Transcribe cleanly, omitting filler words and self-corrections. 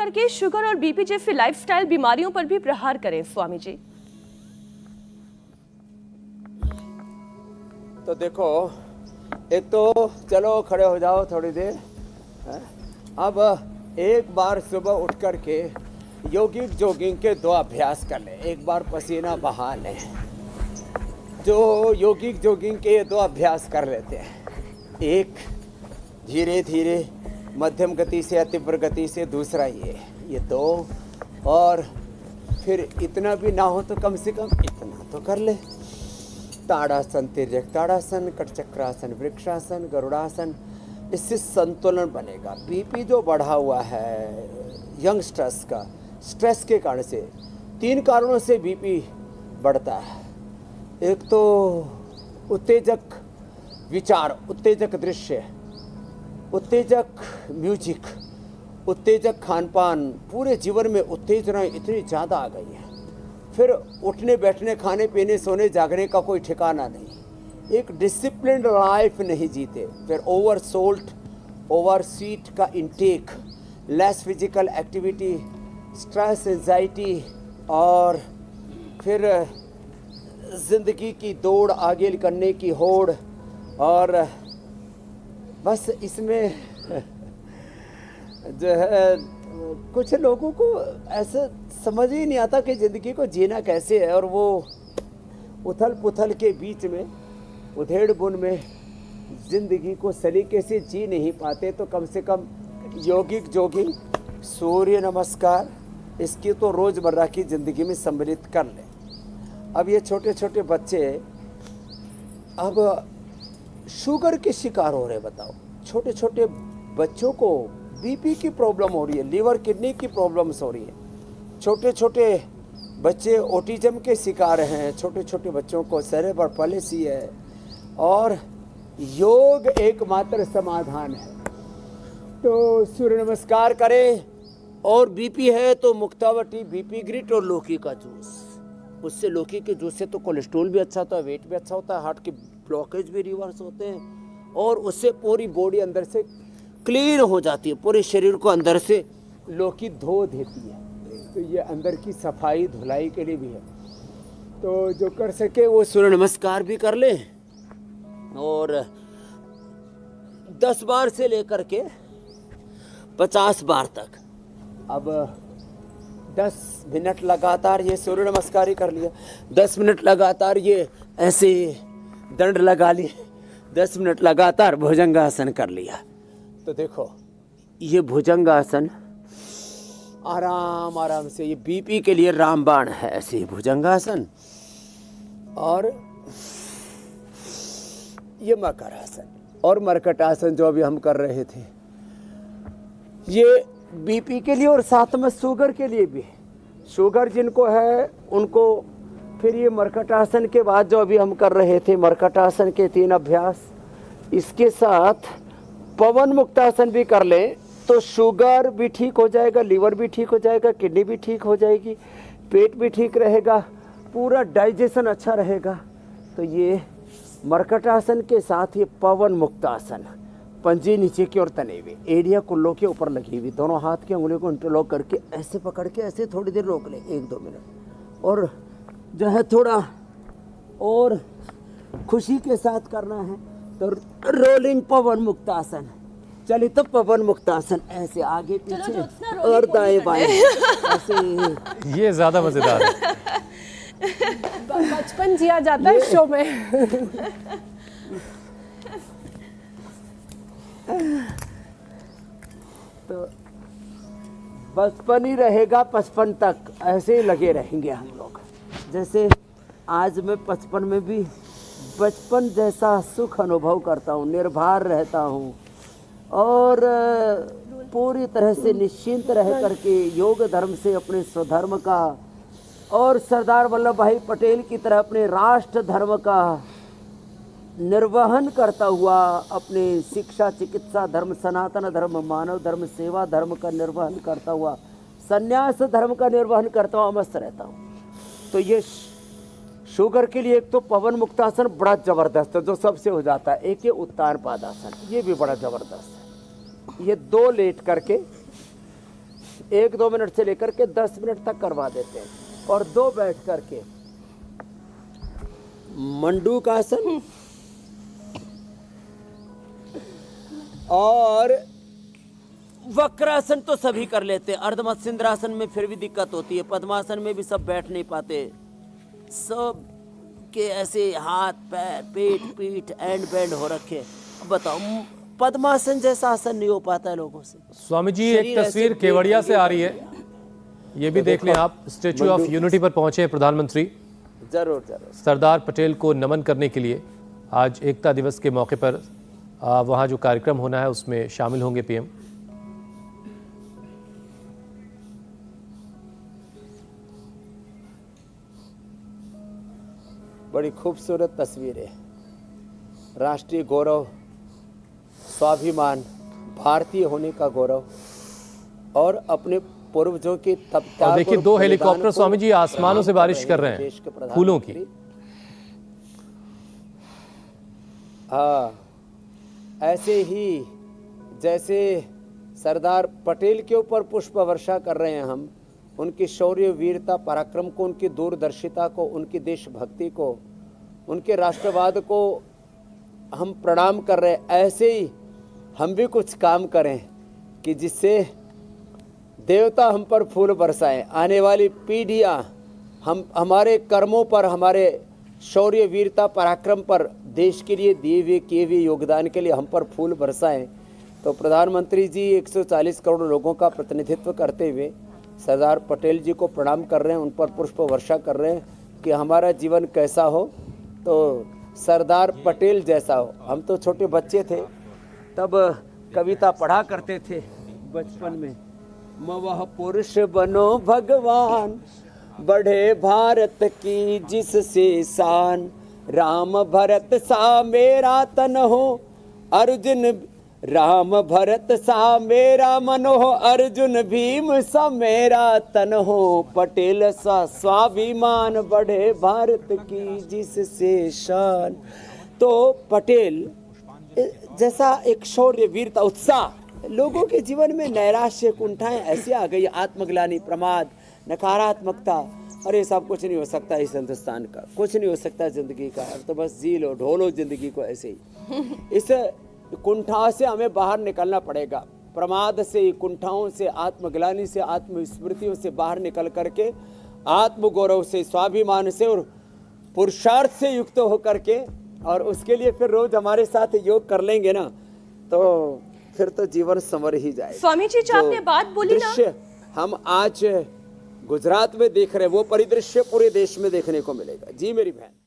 करके शुगर और बीपी जैसी लाइफस्टाइल बीमारियों पर भी प्रहार करें स्वामी जी। तो देखो, एक तो चलो खड़े हो जाओ थोड़ी देर। अब एक बार सुबह उठ कर के योगिक जॉगिंग के 2 अभ्यास कर लें। एक बार पसीना बहा लें। जो योगिक जॉगिंग के 2 अभ्यास कर लेते हैं, एक धीरे धीरे मध्यम गति से या तीव्र गति से, दूसरा ये 2, और फिर इतना भी ना हो तो कम से कम इतना तो कर ले। ताड़ासन, तिर्यक ताड़ासन, कटचक्रासन, वृक्षासन, गरुड़ासन। इससे संतुलन बनेगा। बीपी जो बढ़ा हुआ है यंगस्टर्स का, स्ट्रेस के कारण से, 3 कारणों से बीपी बढ़ता है। एक तो उत्तेजक विचार, उत्तेजक दृश्य, उत्तेजक म्यूजिक, उत्तेजक खान पान। पूरे जीवन में उत्तेजना इतनी ज़्यादा आ गई है। फिर उठने बैठने, खाने पीने, सोने जागने का कोई ठिकाना नहीं। एक डिसिप्लिन्ड लाइफ नहीं जीते। फिर ओवर सोल्ट, ओवर स्वीट का intake, less physical activity, stress, anxiety, और फिर ज़िंदगी की दौड़ आगे करने की होड़। और बस इसमें जो है कुछ लोगों को ऐसा समझ ही नहीं आता कि ज़िंदगी को जीना कैसे है, और वो उथल पुथल के बीच में, उधेड़ बुन में ज़िंदगी को सलीके से जी नहीं पाते। तो कम से कम योगिक जॉगिंग, सूर्य नमस्कार, इसकी तो रोज़मर्रा की ज़िंदगी में सम्मिलित कर लें। अब ये छोटे छोटे बच्चे अब शुगर के शिकार हो रहे। बताओ, छोटे छोटे बच्चों को बीपी की प्रॉब्लम हो रही है, लीवर किडनी की प्रॉब्लम्स हो रही है। छोटे छोटे बच्चे ऑटिज्म के शिकार हैं। छोटे छोटे बच्चों को सेरेब्रल पैलिसी है। और योग एकमात्र समाधान है। तो सूर्य नमस्कार करें। और बीपी है तो मुक्तावटी, बीपी ग्रिट और लौकी का जूस। उससे, लौकी के जूस से तो कोलेस्ट्रॉल भी अच्छा होता है, वेट भी अच्छा होता है, हार्ट के ब्लॉकेज भी रिवर्स होते हैं, और उससे पूरी बॉडी अंदर से क्लीन हो जाती है। पूरे शरीर को अंदर से लौकी धो देती है। तो ये अंदर की सफाई धुलाई के लिए भी है। तो जो कर सके वो सूर्य नमस्कार भी कर ले। और 10 बार से लेकर के 50 बार तक। अब 10 मिनट लगातार ये सूर्य नमस्कार ही कर लिया, 10 मिनट लगातार ये ऐसे दंड लगा लिए, 10 मिनट लगातार भुजंगासन कर लिया। तो देखो, ये भुजंगासन आराम आराम से, ये बीपी के लिए रामबाण है। ऐसे ही भुजंगासन, और ये मकरासन और मरकटासन जो अभी हम कर रहे थे, ये बीपी के लिए और साथ में शुगर के लिए भी। शुगर जिनको है उनको फिर ये मरकटासन के बाद जो अभी हम कर रहे थे, मरकटासन के 3 अभ्यास, इसके साथ पवन मुक्तासन भी कर लें तो शुगर भी ठीक हो जाएगा, लीवर भी ठीक हो जाएगा, किडनी भी ठीक हो जाएगी, पेट भी ठीक रहेगा, पूरा डाइजेशन अच्छा रहेगा। तो ये मरकटासन के साथ ये पवन मुक्तासन, पंजे नीचे की ओर तने हुए, एड़िया कुल्लों के ऊपर लगी हुई, दोनों हाथ की उंगलियों को इंटरलॉक करके ऐसे पकड़ के ऐसे थोड़ी देर रोक लें, 1-2 मिनट। और जो है थोड़ा और खुशी के साथ करना है तो रोलिंग पवन मुक्तासन। चलिए तो पवन मुक्तासन, ऐसे आगे पीछे और दाएं बाएं ऐसे। ये ज्यादा मजेदार है। बचपन जिया जाता है शो में। तो बचपन ही रहेगा, 55 तक ऐसे ही लगे रहेंगे हम लोग। जैसे आज मैं 55 में भी बचपन जैसा सुख अनुभव करता हूँ, निर्भर रहता हूँ, और पूरी तरह से निश्चिंत रह करके योग धर्म से अपने स्वधर्म का, और सरदार वल्लभ भाई पटेल की तरह अपने राष्ट्र धर्म का निर्वहन करता हुआ, अपने शिक्षा, चिकित्सा धर्म, सनातन धर्म, मानव धर्म, सेवा धर्म का निर्वहन करता हुआ, संन्यास धर्म का निर्वहन करता हुआ मस्त रहता हूँ। तो ये शुगर के लिए एक तो पवन मुक्तासन बड़ा जबरदस्त है जो सबसे हो जाता है, एक ये उत्तान पादासन, ये भी बड़ा जबरदस्त है। ये 2 लेट करके 1-2 मिनट से लेकर के 10 मिनट तक करवा देते हैं। और 2 बैठ करके मंडूकासन और वक्रासन तो सभी कर लेते हैं। अर्धमत्स्येंद्रासन में फिर भी दिक्कत होती है, पद्मासन में भी सब बैठ नहीं पाते, सब के ऐसे हाथ पैर पेट पीठ एंड बैंड हो रखे। अब बताओ पद्मासन जैसा आसन नहीं हो पाता है लोगों से। स्वामी जी एक तस्वीर केवड़िया से आ रही है, ये भी देख लें आप। स्टेच्यू ऑफ यूनिटी पर पहुंचे प्रधानमंत्री, जरूर जरूर सरदार पटेल को नमन करने के लिए। आज एकता दिवस के मौके पर वहां जो कार्यक्रम होना है उसमें शामिल होंगे पीएम। बड़ी खूबसूरत तस्वीर है। राष्ट्रीय गौरव, स्वाभिमान, भारतीय होने का गौरव और अपने पूर्वजों के तब और देखिए 2 हेलीकॉप्टर स्वामी जी आसमानों से बारिश कर रहे हैं फूलों की। हाँ, ऐसे ही जैसे सरदार पटेल के ऊपर पुष्प वर्षा कर रहे हैं हम, उनकी शौर्य वीरता पराक्रम को, उनकी दूरदर्शिता को, उनकी देशभक्ति को, उनके राष्ट्रवाद को हम प्रणाम कर रहे हैं। ऐसे ही हम भी कुछ काम करें कि जिससे देवता हम पर फूल बरसाएं। आने वाली पीढ़ियां हम हमारे कर्मों पर, हमारे शौर्य वीरता पराक्रम पर, देश के लिए दिए हुए किए हुए योगदान के लिए हम पर फूल बरसाएं। तो प्रधानमंत्री जी 140 करोड़ लोगों का प्रतिनिधित्व करते हुए सरदार पटेल जी को प्रणाम कर रहे हैं, उन पर पुष्प वर्षा कर रहे हैं कि हमारा जीवन कैसा हो तो सरदार पटेल जैसा हो। हम तो छोटे बच्चे थे तब कविता पढ़ा करते थे बचपन में, वह पुरुष बनो भगवान, बढ़े भारत की जिससे शान, राम भरत सा मेरा तन हो, अर्जुन राम भरत सा मेरा मन हो, अर्जुन भीम सा मेरा तन हो, पटेल सा स्वाभिमान, बढ़े भारत की जिससे शान। तो पटेल जैसा एक शौर्य वीरता उत्साह, लोगों के जीवन में नैराश्य कुंठाएं ऐसी आ गई, आत्मग्लानि प्रमाद नकारात्मकता, अरे सब कुछ नहीं हो सकता इस हिंदुस्तान का, कुछ नहीं हो सकता जिंदगी का, तो बस जी लो ढोलो जिंदगी को ऐसे ही। इस कुंठा से हमें बाहर निकलना पड़ेगा, प्रमाद से, कुंठाओं से, आत्मग्लानि से, आत्मस्मृतियों से बाहर निकल करके आत्मगौरव से, स्वाभिमान से और पुरुषार्थ से युक्त होकर के, और उसके लिए फिर रोज हमारे साथ योग कर लेंगे ना तो फिर तो जीवन संवर ही जाए। स्वामी जी जो आपने बात बोली ना, दृश्य हम आज गुजरात में देख रहे हैं वो परिदृश्य पूरे देश में देखने को मिलेगा। जी मेरी बहन।